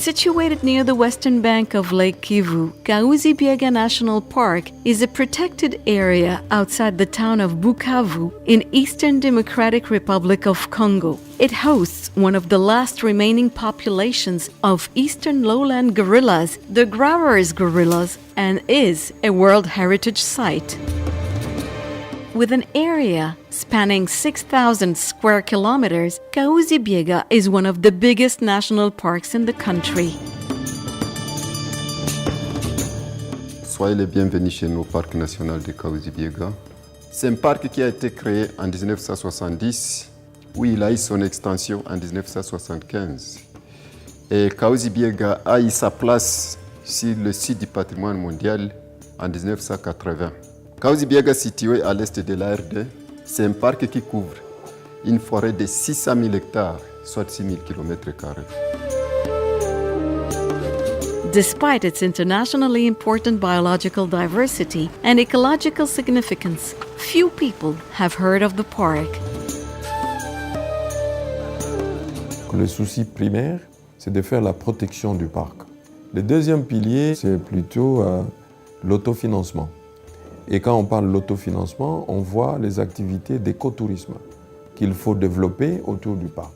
Situated near the western bank of Lake Kivu, Kahuzi-Biega National Park is a protected area outside the town of Bukavu in Eastern Democratic Republic of Congo. It hosts one of the last remaining populations of eastern lowland gorillas, the Grauers gorillas, and is a World Heritage Site. With an area spanning 6,000 square kilometers, Kahuzi-Biega is one of the biggest national parks in the country. Soyez les bienvenus chez nous, Parc national de Kahuzi-Biega. C'est un parc qui a été créé en 1970, où il a eu son extension en 1975. Et Kahuzi-Biega a eu sa place sur le site du patrimoine mondial en 1980. Kahuzi-Biega, situé à l'est de l'ARD, c'est un parc qui couvre une forêt de 600 000 hectares, soit 6 000 km². Despite its internationally important biological diversity and ecological significance, few people have heard of the park. Le souci primaire, c'est de faire la protection du parc. Le deuxième pilier, c'est plutôt l'autofinancement. Et quand on parle de l'autofinancement, on voit les activités d'écotourisme qu'il faut développer autour du parc.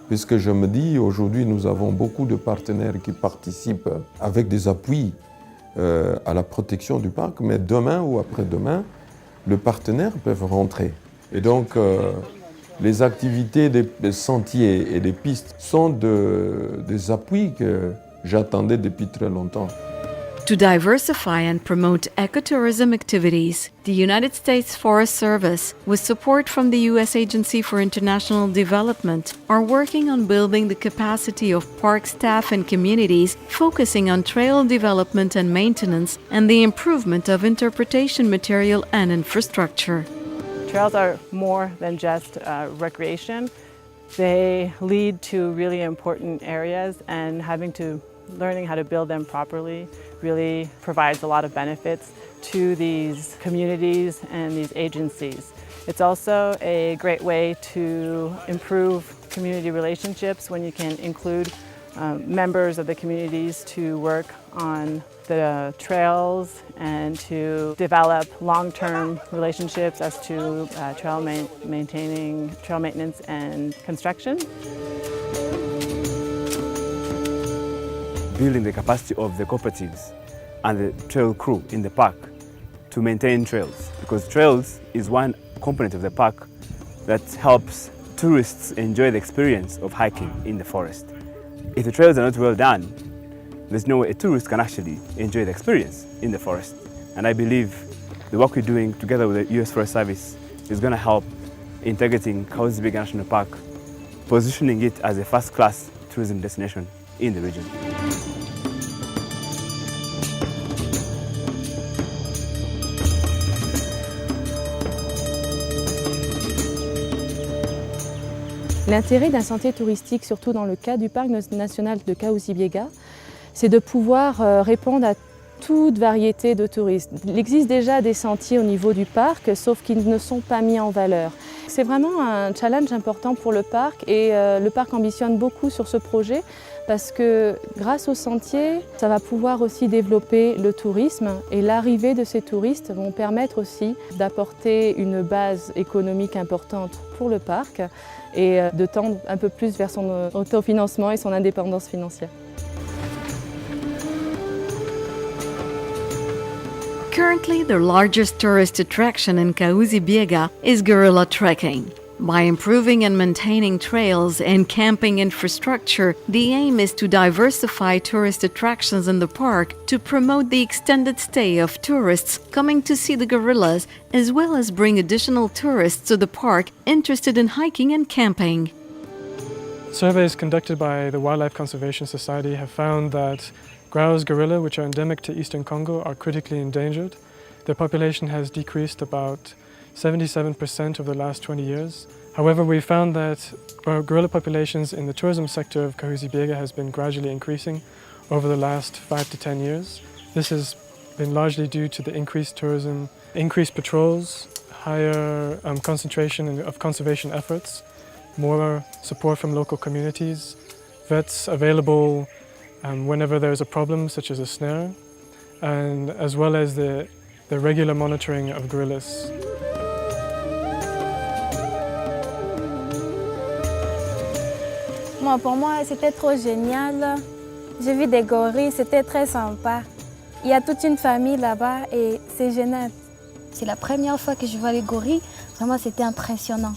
Puisque je me dis, aujourd'hui, nous avons beaucoup de partenaires qui participent avec des appuis à la protection du parc, mais demain ou après-demain, les partenaires peuvent rentrer. Et donc, les activités des sentiers et des pistes sont des appuis que j'attendais depuis très longtemps. To diversify and promote ecotourism activities, the United States Forest Service, with support from the U.S. Agency for International Development, are working on building the capacity of park staff and communities, focusing on trail development and maintenance and the improvement of interpretation material and infrastructure. Trails are more than just recreation. They lead to really important areas, and learning how to build them properly really provides a lot of benefits to these communities and these agencies. It's also a great way to improve community relationships when you can include members of the communities to work on the trails and to develop long-term relationships as to trail maintenance and construction. Building the capacity of the cooperatives and the trail crew in the park to maintain trails, because trails is one component of the park that helps tourists enjoy the experience of hiking in the forest. If the trails are not well done, there's no way a tourist can actually enjoy the experience in the forest. And I believe the work we're doing together with the US Forest Service is going to help integrating Kahuzi-Biega National Park, positioning it as a first-class tourism destination in the region. L'intérêt d'un sentier touristique, surtout dans le cas du parc national de Kahuzi-Biega, c'est de pouvoir répondre à toute variété de touristes. Il existe déjà des sentiers au niveau du parc, sauf qu'ils ne sont pas mis en valeur. C'est vraiment un challenge important pour le parc et le parc ambitionne beaucoup sur ce projet parce que grâce aux sentiers, ça va pouvoir aussi développer le tourisme et l'arrivée de ces touristes vont permettre aussi d'apporter une base économique importante pour le parc et de tendre un peu plus vers son autofinancement et son indépendance financière. Currently, the largest tourist attraction in Kahuzi-Biega is gorilla trekking. By improving and maintaining trails and camping infrastructure, the aim is to diversify tourist attractions in the park to promote the extended stay of tourists coming to see the gorillas, as well as bring additional tourists to the park interested in hiking and camping. Surveys conducted by the Wildlife Conservation Society have found that Grauers gorilla, which are endemic to eastern Congo, are critically endangered. Their population has decreased about 77% over the last 20 years. However, we found that gorilla populations in the tourism sector of Kahuzi-Biega has been gradually increasing over the last 5 to 10 years. This has been largely due to the increased tourism, increased patrols, higher concentration of conservation efforts, more support from local communities, vets available whenever there's a problem, such as a snare, and as well as the regular monitoring of gorillas. Bon, pour moi, c'était trop génial. J'ai vu des gorilles, c'était très sympa. Il y a toute une famille là-bas et c'est génial. C'est la première fois que je vois les gorilles. Vraiment, c'était impressionnant.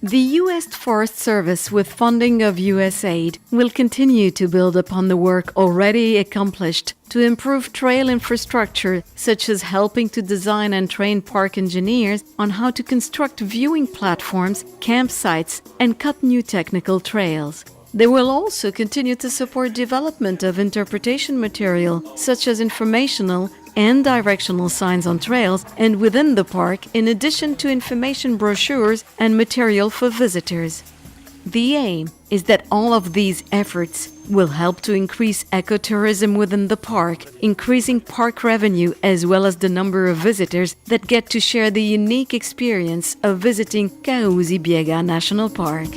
The U.S. Forest Service, with funding of USAID, will continue to build upon the work already accomplished to improve trail infrastructure, such as helping to design and train park engineers on how to construct viewing platforms, campsites, and cut new technical trails. They will also continue to support development of interpretation material, such as informational and directional signs on trails and within the park, in addition to information brochures and material for visitors. The aim is that all of these efforts will help to increase ecotourism within the park, increasing park revenue as well as the number of visitors that get to share the unique experience of visiting Kahuzi-Biega National Park.